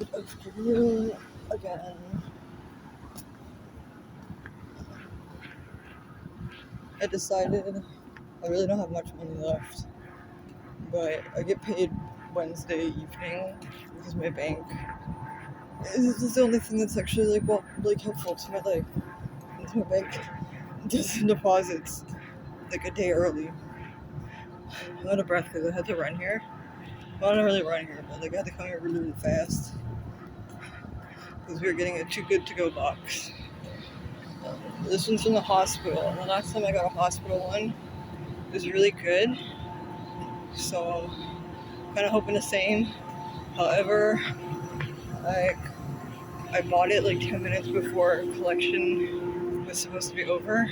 Good afternoon again. I decided I really don't have much money left, but I get paid Wednesday evening because my bank is the only thing that's actually helpful to my life. My bank does deposits like a day early. I'm out of breath because I had to run here. Well, I don't really run here, but I had to come here really, really fast because we were getting a too good to go box. This one's from the hospital, and the last time I got a hospital one was really good. So kind of hoping the same. However, I bought it like 10 minutes before collection was supposed to be over,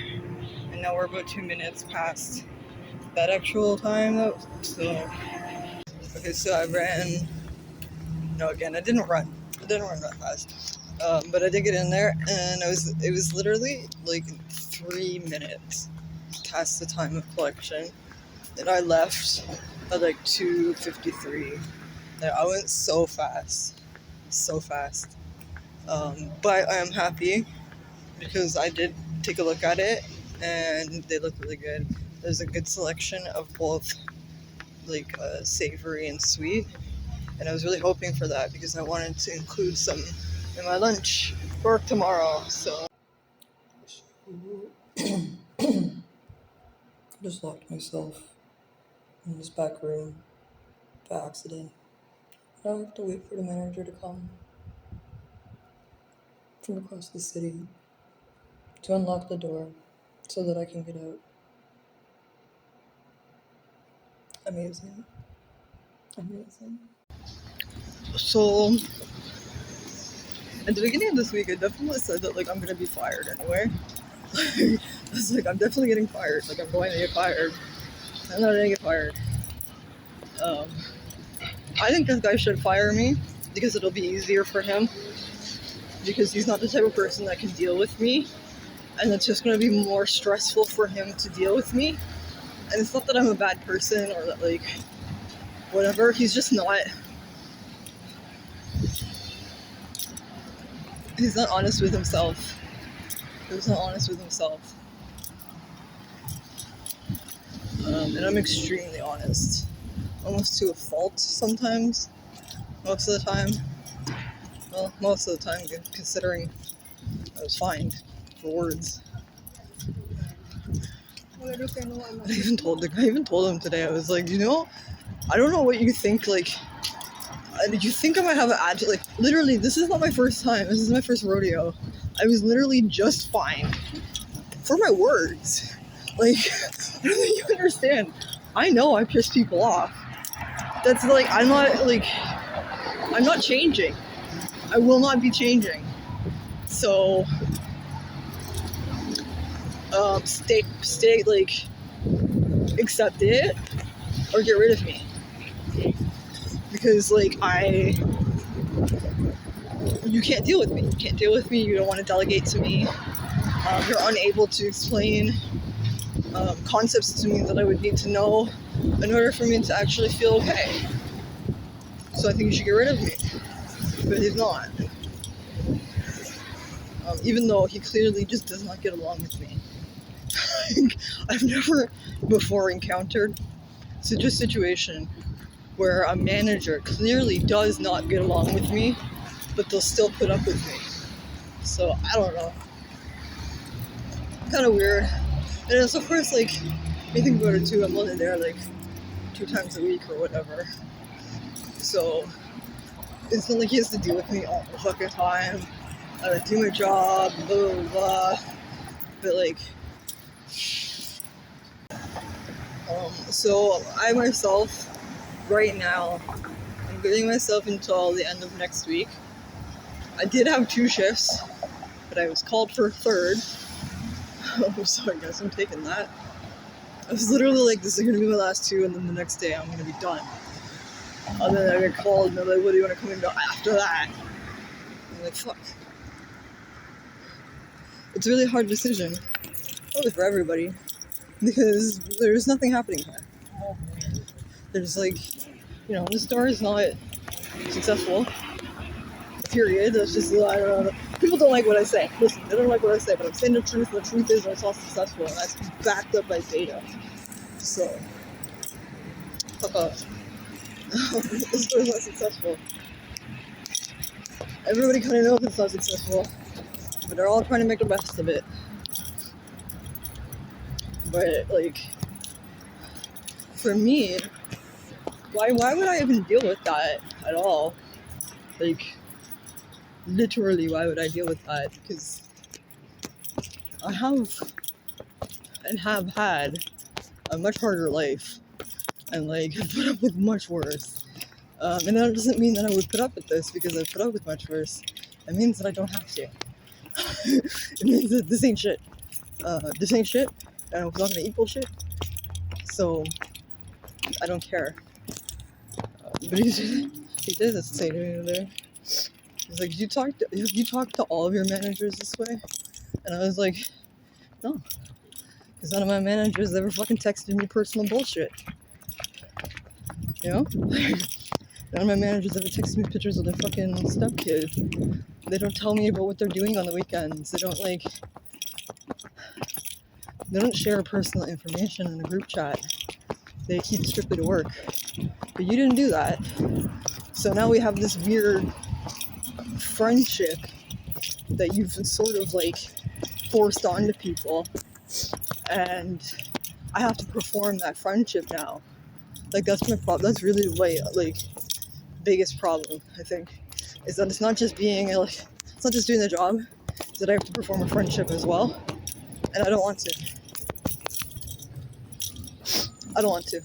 and now we're about 2 minutes past that actual time. So okay, so I ran. No, again, I didn't run. I didn't run that fast, but I did get in there, and it was literally like 3 minutes past the time of collection, and I left at like 2:53. I went so fast. So fast. But I am happy because I did take a look at it and they look really good. There's a good selection of both savory and sweet, and I was really hoping for that because I wanted to include some in my lunch for tomorrow. So just locked myself in this back room by accident. I have to wait for the manager to come from across the city to unlock the door so that I can get out. Amazing. Amazing. So, at the beginning of this week, I definitely said that, I'm gonna be fired anyway. I was like, I'm definitely getting fired. Like, I'm going to get fired. I'm not gonna get fired. Um, I think this guy should fire me because it'll be easier for him because he's not the type of person that can deal with me. And it's just gonna be more stressful for him to deal with me. And it's not that I'm a bad person or that, whatever. He's just not. He's not honest with himself. He's not honest with himself. And I'm extremely honest. Almost to a fault sometimes. Most of the time. Well, most of the time, considering I was fined for words. I even told him today, I was like, I don't know what you think, you think I might have an attitude, literally, this is not my first time, this is my first rodeo. I was literally just fined for my words. I don't think you understand. I know I piss people off. That's I'm not changing. I will not be changing. So, accept it or get rid of me. Because, you can't deal with me. You can't deal with me. You don't want to delegate to me. You're unable to explain concepts to me that I would need to know in order for me to actually feel okay. So I think you should get rid of me. But he's not. Even though he clearly just does not get along with me. I've never before encountered such a situation where a manager clearly does not get along with me, but they'll still put up with me. So, I don't know. Kind of weird. And it's of course, you think about it too, I'm only there 2 times a week or whatever. So, it's not like he has to deal with me all the fucking time. I gotta do my job, blah, blah, blah. But, so I myself, right now, I'm giving myself until the end of next week. I did have 2 shifts, but I was called for a 3rd. So I guess I'm taking that. I was literally this is gonna be my last 2, and then the next day I'm gonna be done. And then I get called, and they're like, what do you want to come in after that? I'm like, fuck. It's a really hard decision. Probably for everybody. Because there's nothing happening here. There's the store is not successful. Period. That's just, I don't know. People don't like what I say. Listen, they don't like what I say, but I'm saying the truth. The truth is it's all successful, and that's backed up by data. So, fuck off. This story's not successful. Everybody kind of knows it's not successful, but they're all trying to make the best of it. But, like, for me, why would I even deal with that at all? Like, literally, why would I deal with that? Because I have and have had a much harder life, and like put up with much worse. And that doesn't mean that I would put up with this because I put up with much worse. It means that I don't have to. It means that this ain't shit. This ain't shit, and I'm not gonna equal shit. So I don't care. But he did this say to me today. He's like, you talk to all of your managers this way? And I was like, no, because none of my managers ever fucking texted me personal bullshit. You know? None of my managers ever text me pictures of their fucking stepkid. They don't tell me about what they're doing on the weekends. They don't share personal information in a group chat. They keep it strictly to work. But you didn't do that. So now we have this weird friendship that you've sort of like forced onto people. And I have to perform that friendship now. Like that's my problem. That's really like biggest problem, I think. Is that it's not just being like, it's not just doing the job, it's that I have to perform a friendship as well, and I don't want to. I don't want to.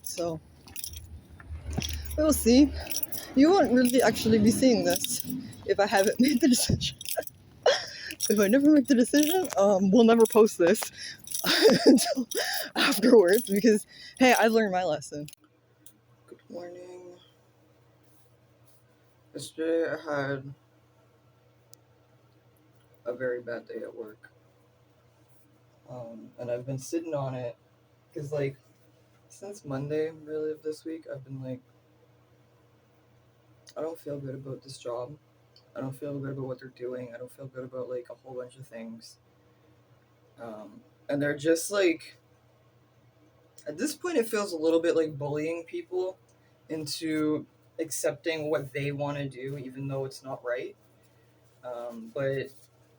So we'll see. You won't really actually be seeing this if I haven't made the decision. If I never make the decision, we'll never post this until afterwards because hey, I learned my lesson. Good morning. Yesterday I had a very bad day at work. And I've been sitting on it because like since Monday really of this week I've been like, I don't feel good about this job. I don't feel good about what they're doing. I don't feel good about like a whole bunch of things. And they're just like, at this point it feels a little bit like bullying people into accepting what they want to do even though it's not right. But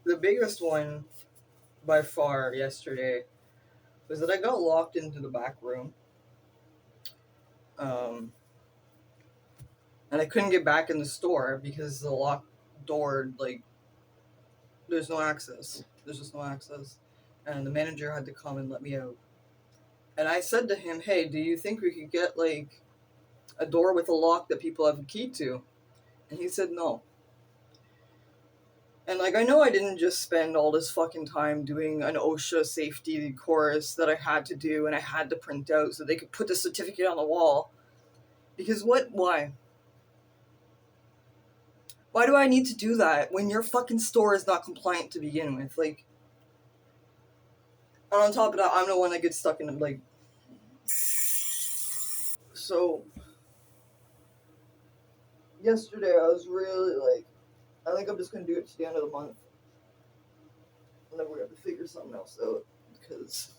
the biggest one by far yesterday was that I got locked into the back room. And I couldn't get back in the store because the locked door, like, there's no access. There's just no access. And the manager had to come and let me out. And I said to him, hey, do you think we could get, like, a door with a lock that people have a key to? And he said no. And, like, I know I didn't just spend all this fucking time doing an OSHA safety course that I had to do and I had to print out so they could put the certificate on the wall. Because why? Why do I need to do that when your fucking store is not compliant to begin with? Like, and on top of that, I'm the one that gets stuck in, like... So, yesterday I was really, like, I think I'm just going to do it to the end of the month. And then we're going to have to figure something else out. Because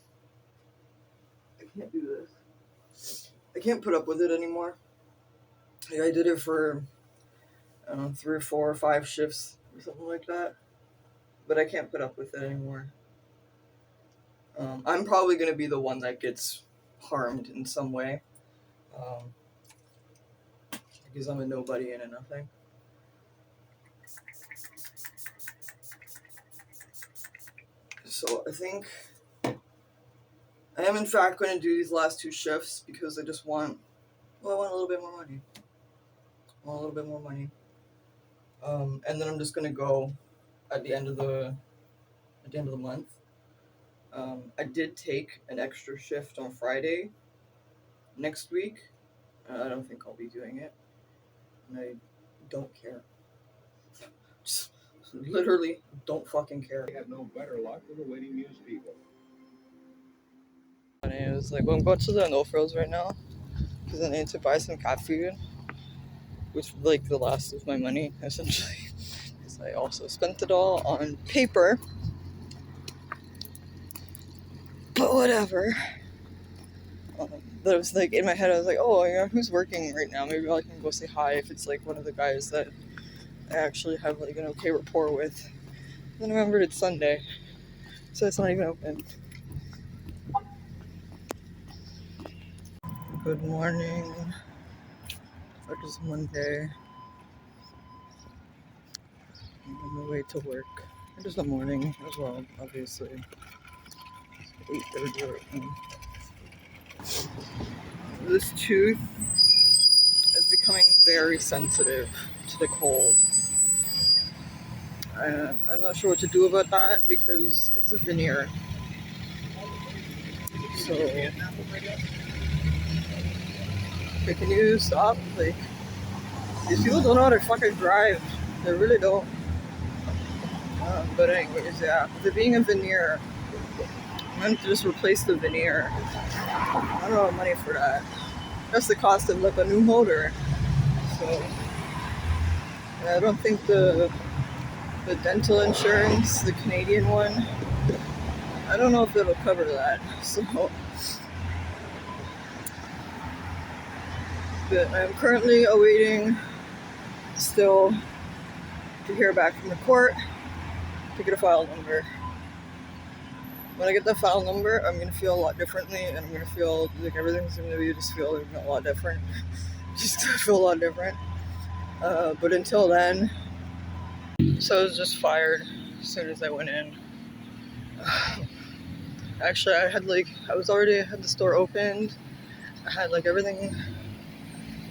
I can't do this. I can't put up with it anymore. Like, I did it for, I don't know, 3 or 4 or 5 shifts or something like that. But I can't put up with it anymore. I'm probably going to be the one that gets harmed in some way. Because I'm a nobody and a nothing. So I think I am in fact going to do these last 2 shifts because I just want, I want a little bit more money. I want a little bit more money. And then I'm just going to go at the end of the month. I did take an extra shift on Friday next week. I don't think I'll be doing it. And I don't care. Just literally don't fucking care. I have no better luck with awaiting news people. And it was like, well, I'm going to the No Frills right now because I need to buy some cat food. with like the last of my money, essentially. Because I also spent it all on paper. But whatever. But it was like in my head, I was like, oh, who's working right now? Maybe I can go say hi if it's like one of the guys that I actually have like an okay rapport with. Then I remembered it's Sunday, so it's not even open. Good morning. It is Monday. I'm on my way to work. It is the morning as well, obviously. 8:30 right now. This tooth is becoming very sensitive to the cold. I'm not sure what to do about that because it's a veneer. So, okay, can you stop? Like, these people don't know how to fucking drive. They really don't. But anyways, yeah, with it being a veneer, I'm going to just replace the veneer. I don't have money for that. That's the cost of like a new motor. So, I don't think the dental insurance, the Canadian one, I don't know if it'll cover that. So, but I'm currently awaiting still to hear back from the court to get a file number. When I get the file number, I'm gonna feel a lot differently, and I'm gonna feel like everything's gonna be just feel like a lot different. Just feel a lot different. But until then, so I was just fired as soon as I went in. Actually, I had the store opened. I had like everything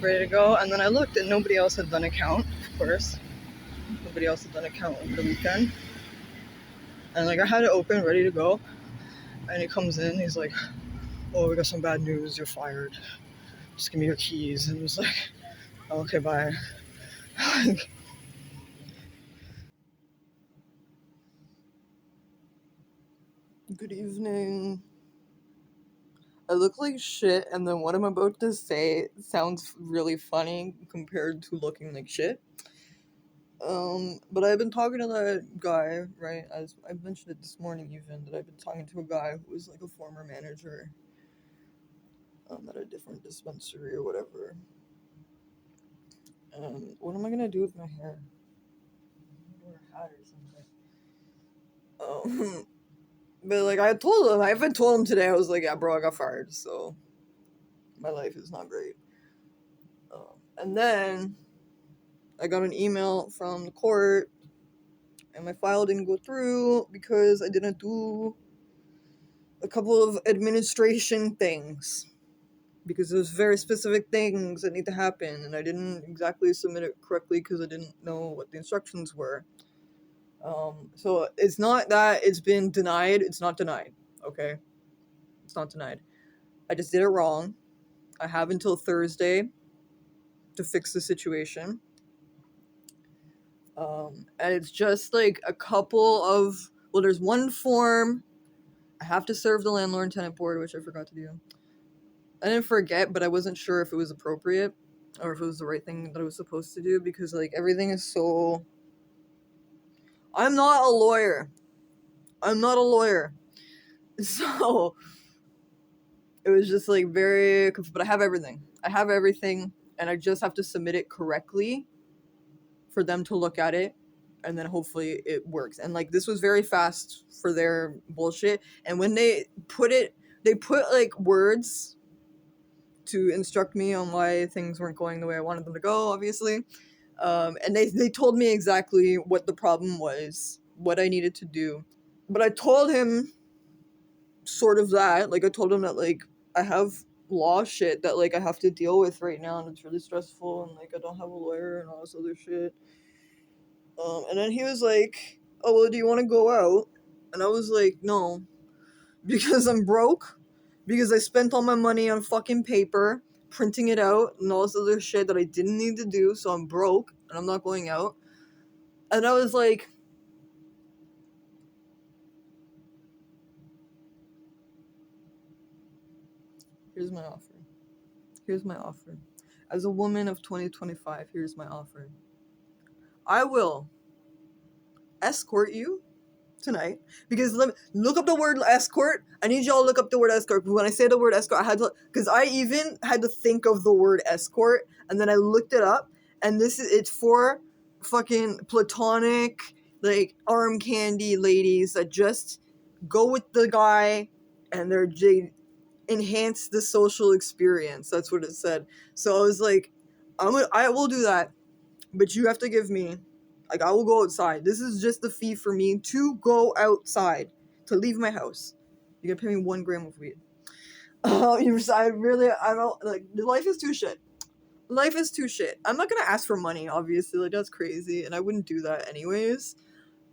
ready to go, and then I looked and nobody else had done a count, of course. Nobody else had done a count over the weekend. And like I had it open, ready to go. And he comes in, he's like, oh, we got some bad news, you're fired. Just give me your keys. And I was like, oh, okay, bye. Good evening. I look like shit, and then what I'm about to say sounds really funny compared to looking like shit. But I've been talking to that guy, right? As I mentioned it this morning, even that I've been talking to a guy who was like a former manager at a different dispensary or whatever. What am I gonna do with my hair? Wear a hat or something. But like I told him, I even told him today. I was like, yeah, bro, I got fired, so my life is not great. And then I got an email from the court, and my file didn't go through because I didn't do a couple of administration things. Because there's very specific things that need to happen, and I didn't exactly submit it correctly because I didn't know what the instructions were. So it's not that it's been denied. It's not denied. Okay, it's not denied. I just did it wrong. I have until Thursday to fix the situation. And it's just like a couple of, well, there's one form I have to serve the landlord and tenant board, which I forgot to do. I didn't forget, but I wasn't sure if it was appropriate or if it was the right thing that I was supposed to do because like everything is so. I'm not a lawyer. So it was just like very, but I have everything. And I just have to submit it correctly for them to look at it, and then hopefully it works. And like this was very fast for their bullshit. And when they put like words to instruct me on why things weren't going the way I wanted them to go, obviously. And they told me exactly what the problem was, what I needed to do. But I told him sort of that, like I told him that like I have law shit that like I have to deal with right now, and it's really stressful, and like I don't have a lawyer and all this other shit. And then he was like, oh, well, do you want to go out? And I was like, no, because I'm broke, because I spent all my money on fucking paper, printing it out, and all this other shit that I didn't need to do, so I'm broke, and I'm not going out. And I was like, here's my offer. As a woman of 2025, here's my offer. I will escort you tonight, because let me look up the word escort. I need y'all to look up the word escort. When I say the word escort, I had to, because I even had to think of the word escort, and then I looked it up, and it's for fucking platonic, like, arm candy ladies that just go with the guy, and they enhance the social experience. That's what it said. So I was like, I will do that, but you have to give me, like, I will go outside. This is just the fee for me to go outside, to leave my house. You gotta pay me 1 gram of weed. I don't, like, life is too shit. Life is too shit. I'm not gonna ask for money, obviously, like, that's crazy, and I wouldn't do that anyways.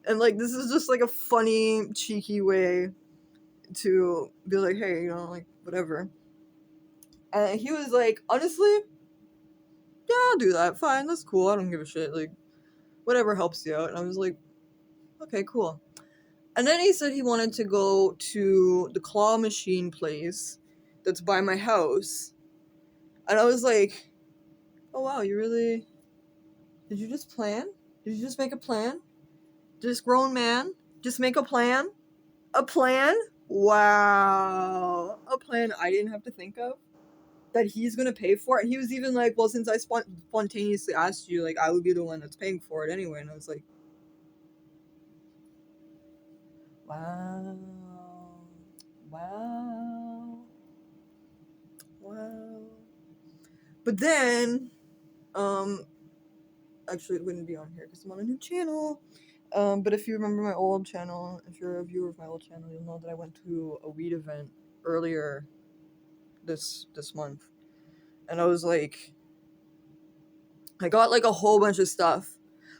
And, like, this is just, like, a funny, cheeky way to be like, hey, you know, like, whatever. And he was like, honestly, yeah, I'll do that. Fine, that's cool. I don't give a shit. Like, whatever helps you out. And I was like, okay, cool. And then he said he wanted to go to the claw machine place that's by my house. And I was like, oh wow, did you just plan? Did you just make a plan? This grown man just make a plan? A plan? Wow. A plan I didn't have to think of? That he's gonna pay for it? And he was even like, well, since I spontaneously asked you, like, I would be the one that's paying for it anyway. And I was like, wow. Wow. Wow. But then, actually it wouldn't be on here because I'm on a new channel. But if you remember my old channel, if you're a viewer of my old channel, you'll know that I went to a weed event earlier this month. And I was like, I got like a whole bunch of stuff.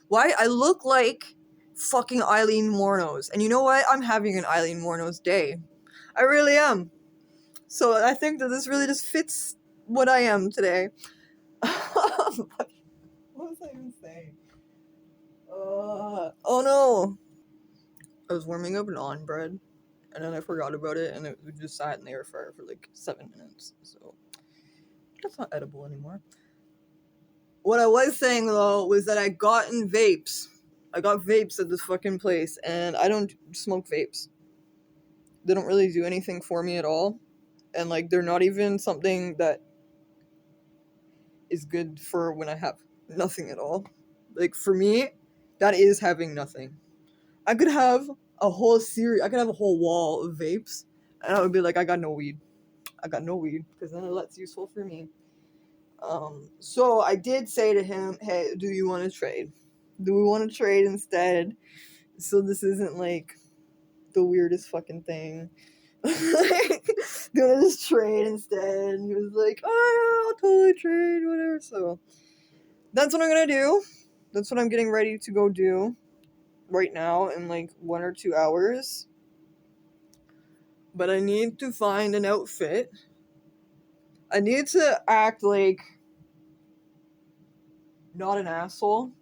Why? I look like fucking Eileen Mornos. And you know what? I'm having an Eileen Mornos day. I really am. So I think that this really just fits what I am today. What was I even saying? Oh no! I was warming up naan bread, and then I forgot about it, and it just sat in the air fryer for like 7 minutes. So that's not edible anymore. What I was saying though was that I got vapes. I got vapes at this fucking place, and I don't smoke vapes. They don't really do anything for me at all, and like they're not even something that is good for when I have nothing at all. Like for me, that is having nothing. I could have a whole series, I could have a whole wall of vapes, and I would be like, I got no weed. I got no weed, because then that's useful for me. So I did say to him, hey, do you want to trade? Do we want to trade instead? So this isn't like the weirdest fucking thing. Like, gonna just trade instead. And he was like, oh yeah, I'll totally trade, whatever. So that's what I'm gonna do. That's what I'm getting ready to go do right now in like 1 or 2 hours. But I need to find an outfit. I need to act like not an asshole.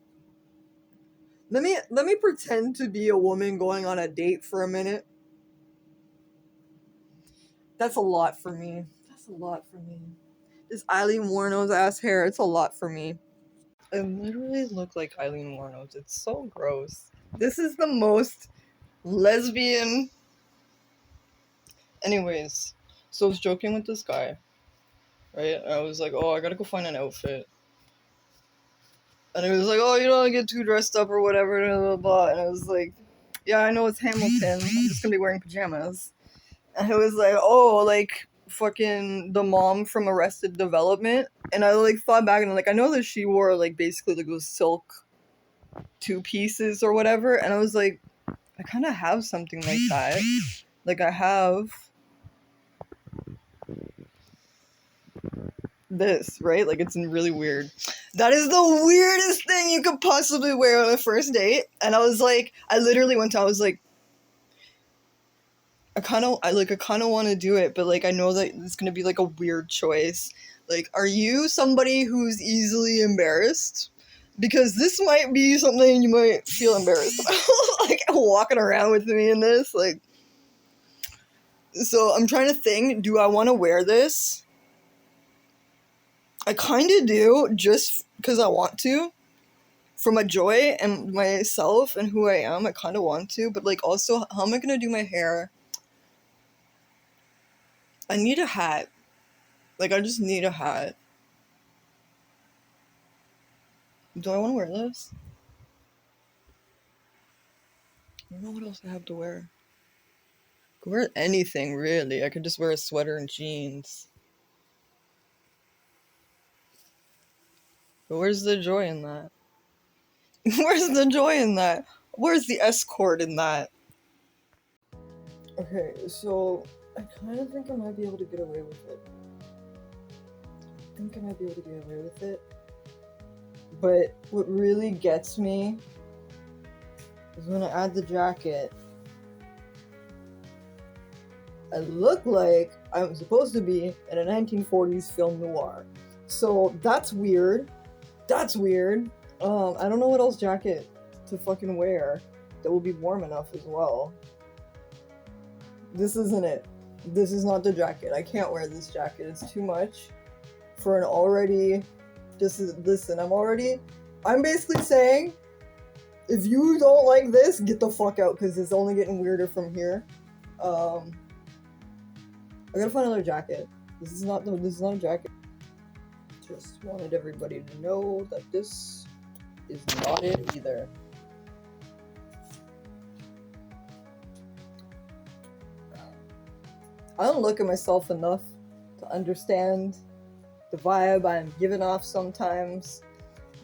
Let me pretend to be a woman going on a date for a minute. That's a lot for me. That's a lot for me. This Eileen Warnos ass hair, it's a lot for me. I literally look like Eileen Warnos. It's so gross. This is the most lesbian. Anyways, so I was joking with this guy, right? I was like, oh, I gotta go find an outfit. And he was like, oh, you don't get too dressed up or whatever, blah, blah, blah. And I was like, yeah, I know it's Hamilton. I'm just gonna be wearing pajamas. And he was like, oh, like, fucking the mom from Arrested Development. And I, like, thought back and, like, I know that she wore, like, basically, like, those silk 2 pieces or whatever. And I was like, I kind of have something like that. Like, I have this, right? Like, it's really weird. That is the weirdest thing you could possibly wear on a first date. And I was like, I literally went to, I was like, I kind of want to do it, but like, I know that it's going to be like a weird choice. Like, are you somebody who's easily embarrassed? Because this might be something you might feel embarrassed about. Like, walking around with me in this, like, so I'm trying to think, do I want to wear this? I kind of do, just because I want to. For my joy and myself and who I am, I kind of want to. But, like, also, how am I going to do my hair? I need a hat. Like, I just need a hat. Do I want to wear this? I don't know what else I have to wear. I could wear anything, really. I could just wear a sweater and jeans. But where's the joy in that? Where's the joy in that? Where's the escort in that? Okay, so I kind of think I might be able to get away with it. I think I might be able to get away with it. But what really gets me is when I add the jacket, I look like I'm supposed to be in a 1940s film noir. So that's weird. That's weird. I don't know what else jacket to fucking wear that will be warm enough as well. This isn't it. This is not the jacket. I can't wear this jacket. It's too much for an already... Listen, I'm basically saying, if you don't like this, get the fuck out, because it's only getting weirder from here. I gotta find another jacket. This is not a jacket. Just wanted everybody to know that this is not it either. I don't look at myself enough to understand the vibe I'm giving off sometimes.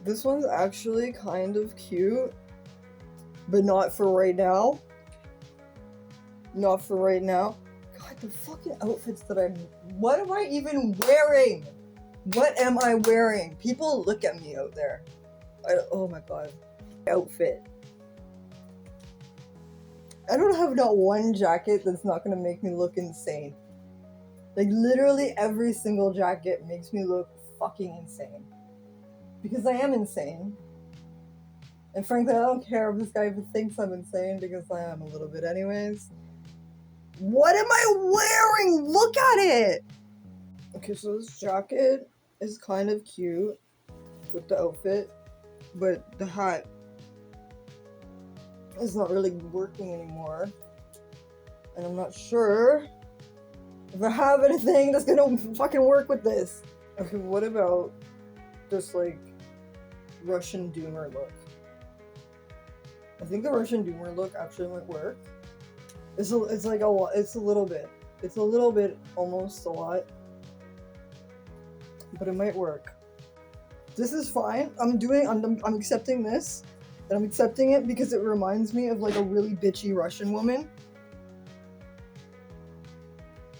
This one's actually kind of cute, but not for right now. Not for right now. God, the fucking outfits that what am I even wearing? What am I wearing? People look at me out there. Oh my god. Outfit. I don't have not one jacket that's not gonna make me look insane. Like, literally every single jacket makes me look fucking insane. Because I am insane. And frankly, I don't care if this guy thinks I'm insane, because I am a little bit anyways. What am I wearing? Look at it! Okay, so this jacket is kind of cute with the outfit, but the hat is not really working anymore. And I'm not sure if I have anything that's gonna fucking work with this. Okay, what about this, like, Russian doomer look? I think the Russian doomer look actually might work. It's a little bit, almost a lot. But it might work. This is fine. I'm accepting this. And I'm accepting it because it reminds me of, like, a really bitchy Russian woman.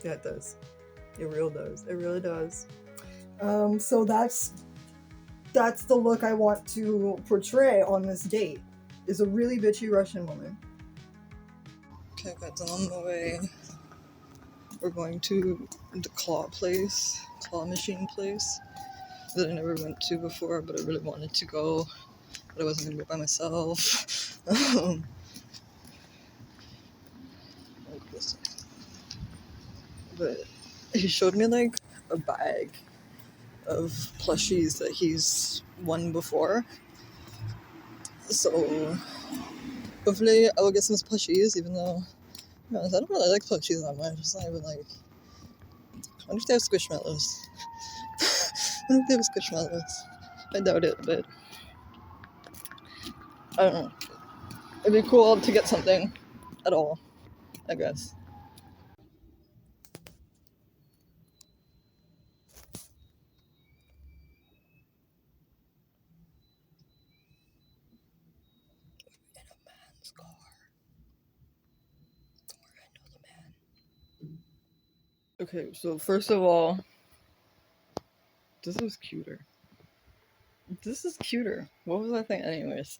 Yeah, it does. It really does. So that's the look I want to portray on this date, is a really bitchy Russian woman. Okay, I got done on the way. We're going to the claw machine place that I never went to before, but I really wanted to go, but I wasn't gonna go by myself. But he showed me, like, a bag of plushies that he's won before. So hopefully I will get some plushies, even though, to be honest, I don't really like plushies that much. It's not even like... I wonder if they have squishmallows. I wonder if they have squishmallows. I doubt it, but I don't know. It'd be cool to get something at all, I guess. In a man's car. Where I know the man. Okay, so first of all, this is cuter. What was I thinking? Anyways.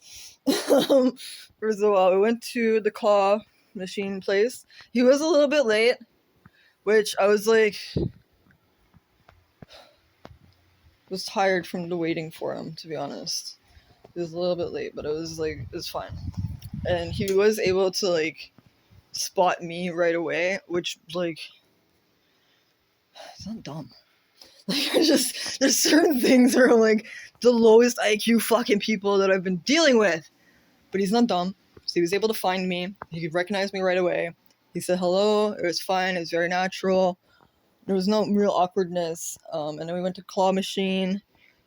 First of all, we went to the claw machine place. He was a little bit late, which I was like... was tired from the waiting for him, to be honest. He was a little bit late, but it was fine. And he was able to, like, spot me right away, which, like... it's not dumb. Like, there's certain things that are like the lowest IQ fucking people that I've been dealing with. But he's not dumb. So he was able to find me. He could recognize me right away. He said hello. It was fine. It was very natural. There was no real awkwardness. And then we went to claw machine.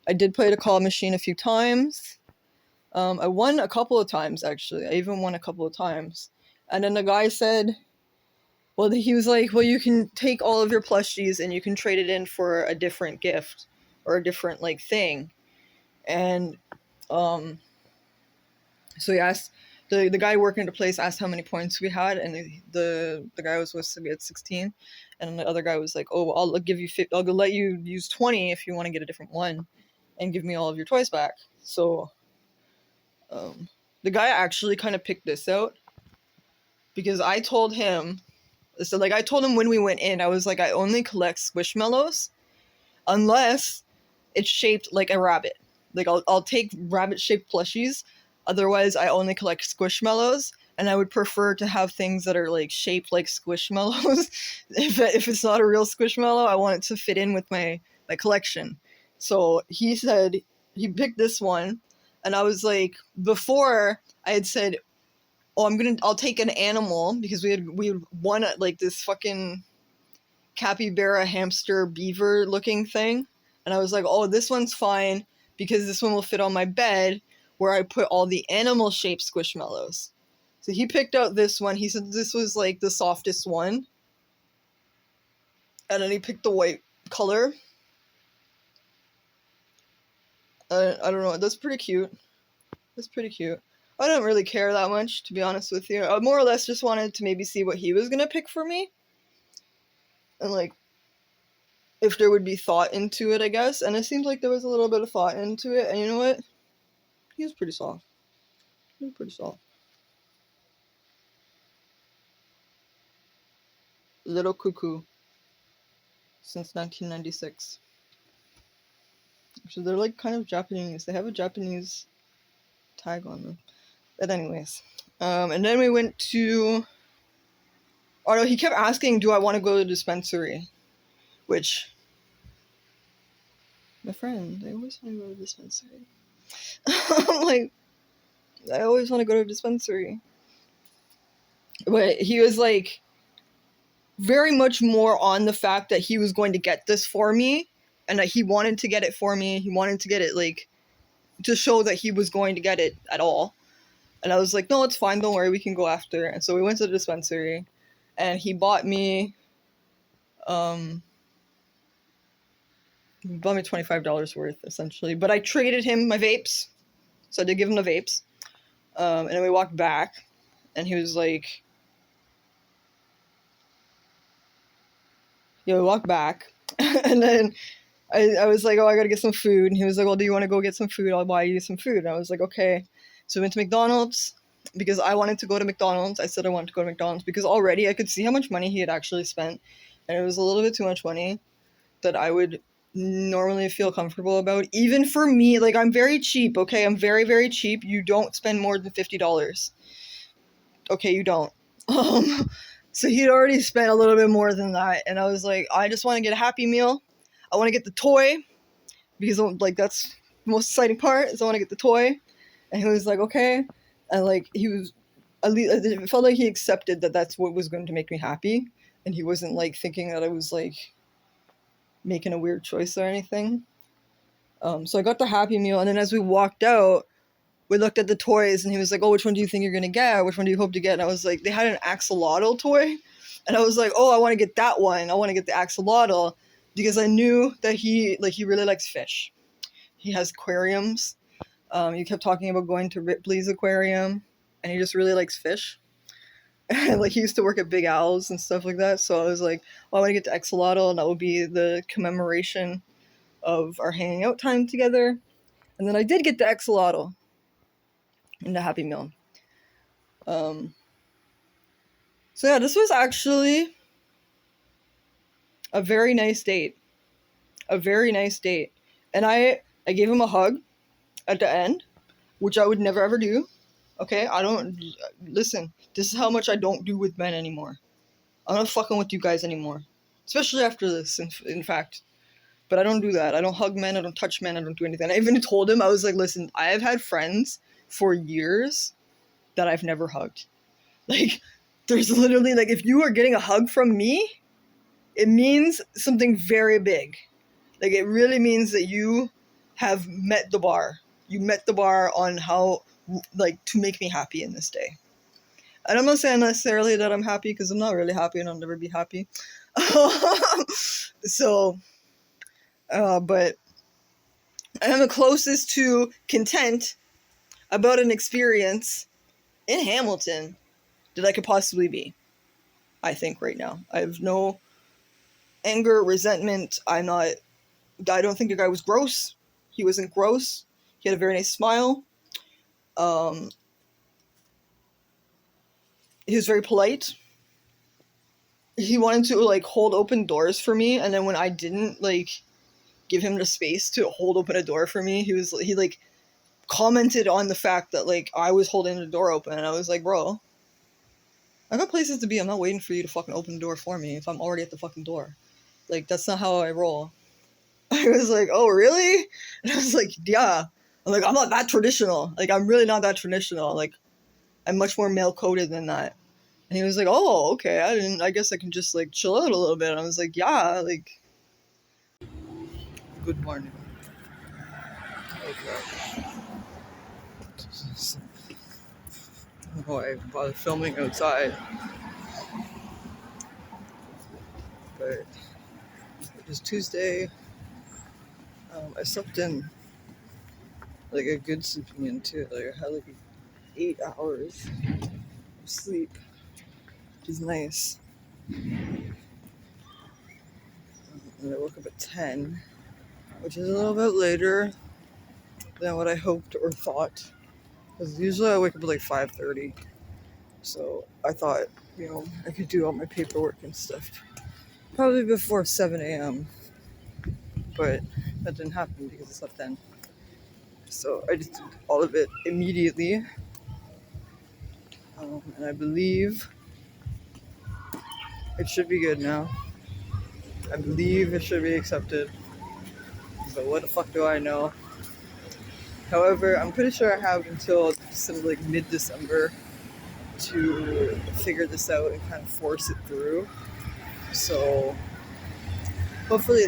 I did play the claw machine a few times. I won a couple of times, actually. I even won a couple of times. And then the guy said, well, he was like, well, you can take all of your plushies and you can trade it in for a different gift or a different, like, thing. And so he asked, the guy working the place asked how many points we had, and the guy was supposed to get 16, and the other guy was like, oh, I'll give you I'll let you use 20 if you want to get a different one, and give me all of your toys back. So the guy actually kind of picked this out, because I told him, so like I told him when we went in, I was like, I only collect Squishmallows unless it's shaped like a rabbit. Like I'll take rabbit shaped plushies. Otherwise, I only collect Squishmallows, and I would prefer to have things that are like shaped like Squishmallows. If it's not a real Squishmallow, I want it to fit in with my collection. So he said he picked this one, and I was like, before I had said, oh, I'll take an animal, because we had won like this fucking capybara hamster beaver looking thing, and I was like, oh, this one's fine because this one will fit on my bed where I put all the animal shaped Squishmallows. So he picked out this one. He said this was like the softest one, and then he picked the white color. I don't know, that's pretty cute. I don't really care that much, to be honest with you. I more or less just wanted to maybe see what he was gonna pick for me, and like if there would be thought into it, I guess. And it seemed like there was a little bit of thought into it. And you know what? He was pretty soft. Little Cuckoo. Since 1996. So they're like kind of Japanese. They have a Japanese tag on them. But anyways. And then we went to... Oh no, he kept asking, do I want to go to the dispensary? Which... My friend, I always want to go to the dispensary. I'm like... I always want to go to a dispensary. But he was like... very much more on the fact that he was going to get this for me, and that he wanted to get it for me. He wanted to get it, like, to show that he was going to get it at all. And I was like, no, it's fine, don't worry, we can go after. And so we went to the dispensary, and he bought me $25 worth, essentially. But I traded him my vapes, so I did give him the vapes. And then we walked back, and he was like, we walked back, and then I was like, oh, I gotta get some food. And he was like, well, do you want to go get some food? I'll buy you some food. And I was like, okay. So we went to McDonald's, because I wanted to go to McDonald's. I said I wanted to go to McDonald's because already I could see how much money he had actually spent, and it was a little bit too much money that I would normally feel comfortable about. Even for me, like, I'm very cheap, okay? I'm very, very cheap. You don't spend more than $50. Okay, you don't. So he'd already spent a little bit more than that, and I was like, I just want to get a Happy Meal. I want to get the toy, because like that's the most exciting part, is I want to get the toy. And he was like, okay. And like he was, at least it felt like he accepted that that's what was going to make me happy, and he wasn't like thinking that I was like making a weird choice or anything. So I got the Happy Meal, and then as we walked out, we looked at the toys, and he was like, oh, which one do you think you're gonna get? Which one do you hope to get? And I was like, they had an axolotl toy, and I was like, oh, I want to get that one. I want to get the axolotl, because I knew that he really likes fish. He has aquariums. He kept talking about going to Ripley's aquarium, and he just really likes fish. And like he used to work at Big Al's and stuff like that. So I was like, well, I want to get the axolotl, and that will be the commemoration of our hanging out time together. And then I did get the axolotl in the Happy Meal. So yeah, this was actually a very nice date. And I gave him a hug at the end, which I would never ever do. Okay, listen, this is how much I don't do with men anymore. I'm not fucking with you guys anymore. Especially after this, in fact. But I don't do that. I don't hug men. I don't touch men. I don't do anything. I even told him, I was like, listen, I've had friends for years that I've never hugged. Like, there's literally, like, if you are getting a hug from me, it means something very big. Like, it really means that you have met the bar. You met the bar on how, like, to make me happy in this day. And I'm not saying necessarily that I'm happy, because I'm not really happy and I'll never be happy. So, but I am the closest to content about an experience in Hamilton that I could possibly be, I think, right now. I have no anger, resentment. I don't think the guy was gross. He wasn't gross. He had a very nice smile. He was very polite. He wanted to, like, hold open doors for me, and then when I didn't, like, give him the space to hold open a door for me, he like commented on the fact that, like, I was holding the door open, and I was like, bro, I got places to be. I'm not waiting for you to fucking open the door for me if I'm already at the fucking door. Like, that's not how I roll. I was like, oh, really? And I was like, yeah. I'm like, I'm not that traditional. Like, I'm really not that traditional. Like, I'm much more male-coded than that. And he was like, oh, okay. I guess I can just, like, chill out a little bit. And I was like, yeah, like, good morning. Okay. Oh, I bother filming outside. But it was Tuesday. I slept in, like, a good sleeping in, too. Like, I had, like, 8 hours of sleep, which is nice. And I woke up at 10, which is a little bit later than what I hoped or thought. Because usually I wake up at like 5:30. So I thought, I could do all my paperwork and stuff probably before 7 a.m. But that didn't happen because I slept then. So I just did all of it immediately. And I believe it should be good now. I believe it should be accepted. But what the fuck do I know? However, I'm pretty sure I have until like mid-December to figure this out and kind of force it through. So hopefully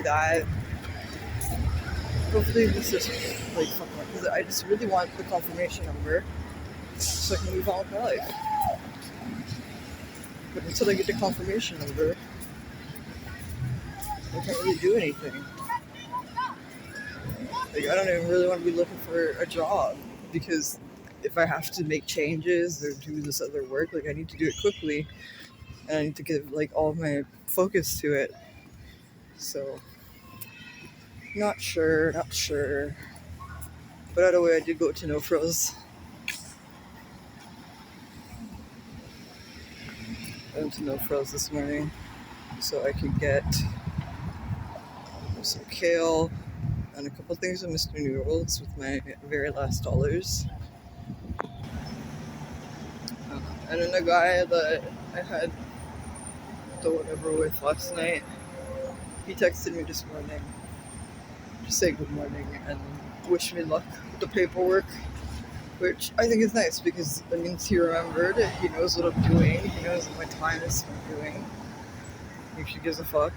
this is like fucking, because I just really want the confirmation number so I can move on with my life. But until I get the confirmation number, I can't really do anything. Like, I don't even really want to be looking for a job, because if I have to make changes or do this other work, like, I need to do it quickly, and I need to give, like, all of my focus to it. So, not sure. But either way, I did go to No Frills. I went to No Frills this morning so I could get some kale and a couple things of Mr. Noodles with my very last dollars. And then the guy that I had the whatever with last night, he texted me this morning to say good morning and wish me luck with the paperwork, which I think is nice because it means he remembered. He knows what I'm doing. He knows what my time is spent doing. If she gives a fuck.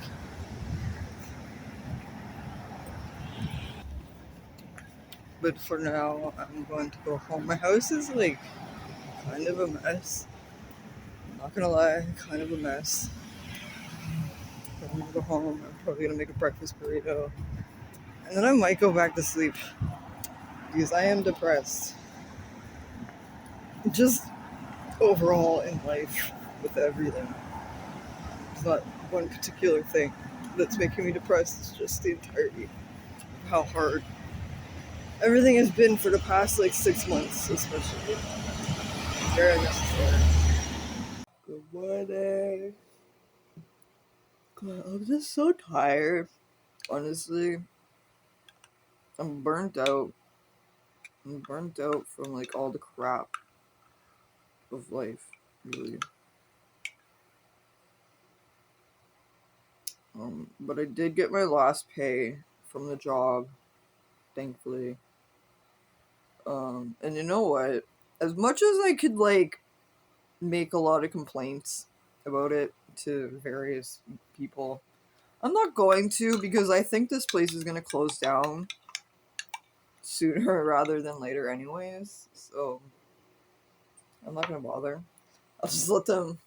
But for now, I'm going to go home. My house is like kind of a mess. I'm not gonna lie, kind of a mess. But I'm gonna go home. I'm probably gonna make a breakfast burrito. And then I might go back to sleep because I am depressed. Just overall in life with everything. It's not one particular thing that's making me depressed. It's just the entirety of how hard everything has been for the past like 6 months, especially. Very unnecessary. Good morning. God, I'm just so tired. Honestly, I'm burnt out. I'm burnt out from like all the crap of life, really. But I did get my last pay from the job, thankfully. And you know what? As much as I could like make a lot of complaints about it to various people, I'm not going to, because I think this place is gonna close down sooner rather than later anyways. So I'm not gonna bother. I'll just let them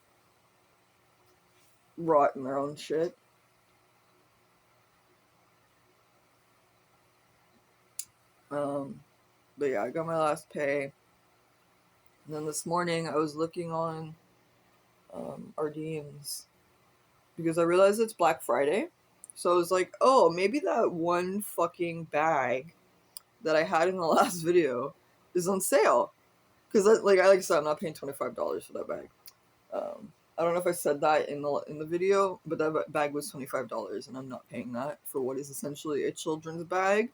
rot in their own shit. But yeah, I got my last pay. And then this morning I was looking on Ardene's because I realized it's Black Friday. So I was like, oh, maybe that one fucking bag that I had in the last video is on sale. Because like I said, I'm not paying $25 for that bag. I don't know if I said that in the video, but that bag was $25, and I'm not paying that for what is essentially a children's bag.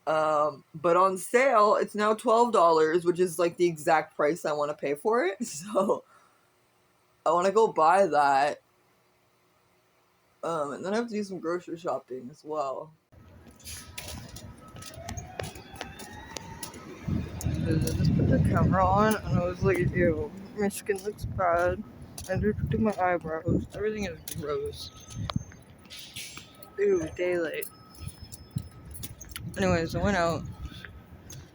But on sale, it's now $12, which is like the exact price I want to pay for it. So I want to go buy that. And then I have to do some grocery shopping as well. I just put the camera on, and I was like, ew, my skin looks bad. I need to do my eyebrows. Everything is gross. Ew, daylight. Anyways, I went out.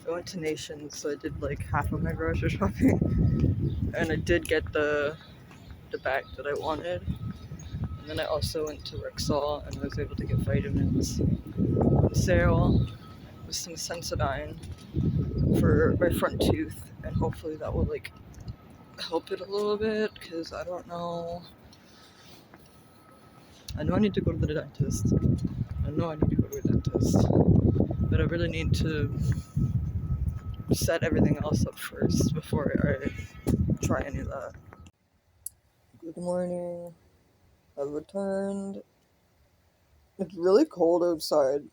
I went to Nations, so I did like half of my grocery shopping. And I did get the bag that I wanted. And then I also went to Rexall and was able to get vitamins on sale with some Sensodyne for my front tooth. And hopefully that will like help it a little bit, because I don't know. I know I need to go to the dentist. I know I need to go to a dentist. But I really need to set everything else up first before I try any of that. Good morning. I've returned. It's really cold outside.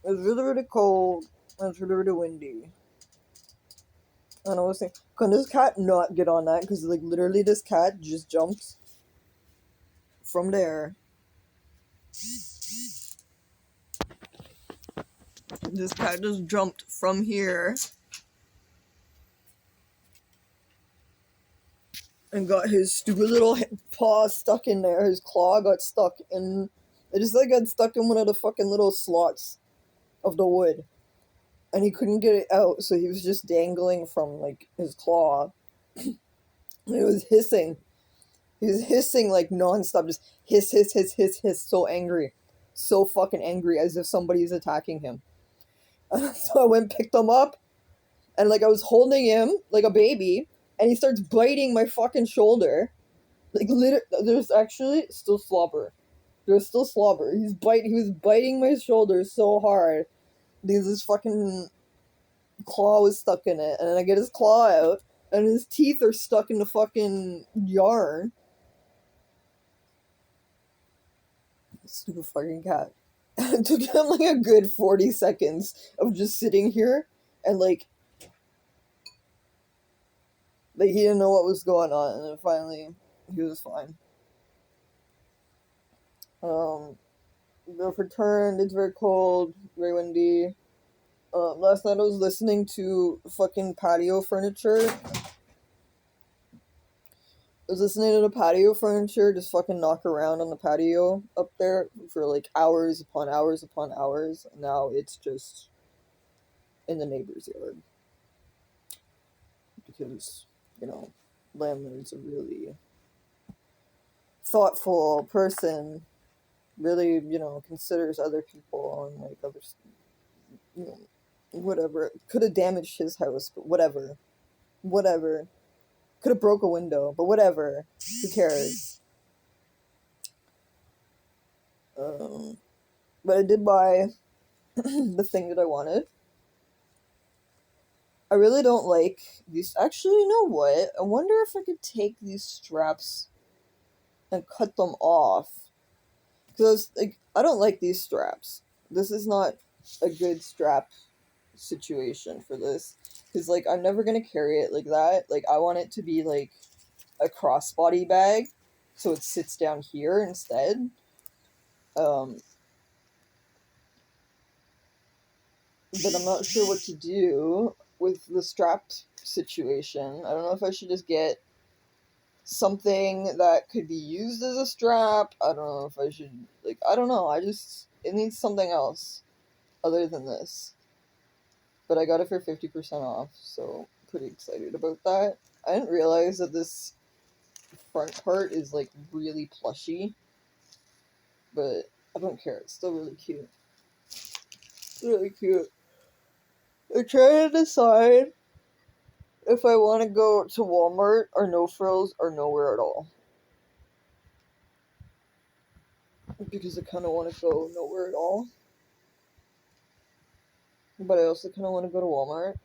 It's really, really cold. And it's really, really windy. And I was thinking, can this cat not get on that? Because, like, literally this cat just jumped from there. This cat just jumped from here and got his stupid little paw stuck in there. His claw got stuck in... It just, like, got stuck in one of the fucking little slots of the wood. And he couldn't get it out, so he was just dangling from, like, his claw. And it was hissing. He was hissing, like, non-stop. Just hiss, hiss, hiss, hiss, hiss. So angry. So fucking angry, as if somebody's attacking him. So I went and picked him up, and, like, I was holding him like a baby, and he starts biting my fucking shoulder. Like, there's actually still slobber. There's still slobber. He was biting my shoulder so hard because his fucking claw was stuck in it, and then I get his claw out, and his teeth are stuck in the fucking yarn. Stupid fucking cat. It took him like a good 40 seconds of just sitting here and like he didn't know what was going on, and then finally he was fine. I've returned. It's very cold, very windy. Last night I was listening to fucking patio furniture. I was listening to the patio furniture just fucking knock around on the patio up there for like hours upon hours upon hours. Now it's just in the neighbor's yard. Because, you know, landlord's a really thoughtful person, really, you know, considers other people and like others, you know, whatever. Could have damaged his house, but whatever. Whatever. Could have broke a window, but whatever. Who cares? But I did buy the thing that I wanted. I really don't like these. Actually, you know what? I wonder if I could take these straps and cut them off. Because like, I don't like these straps. This is not a good strap situation for this. Because like, I'm never going to carry it like that. Like, I want it to be like a crossbody bag. So it sits down here instead. but I'm not sure what to do with the strap situation. I don't know if I should just get something that could be used as a strap. I don't know if I should, like, I don't know. It needs something else other than this. But I got it for 50% off, so pretty excited about that. I didn't realize that this front part is like really plushy, but I don't care. It's still really cute. Really cute. I'm trying to decide if I want to go to Walmart or No Frills or nowhere at all. Because I kind of want to go nowhere at all. But I also kind of want to go to Walmart.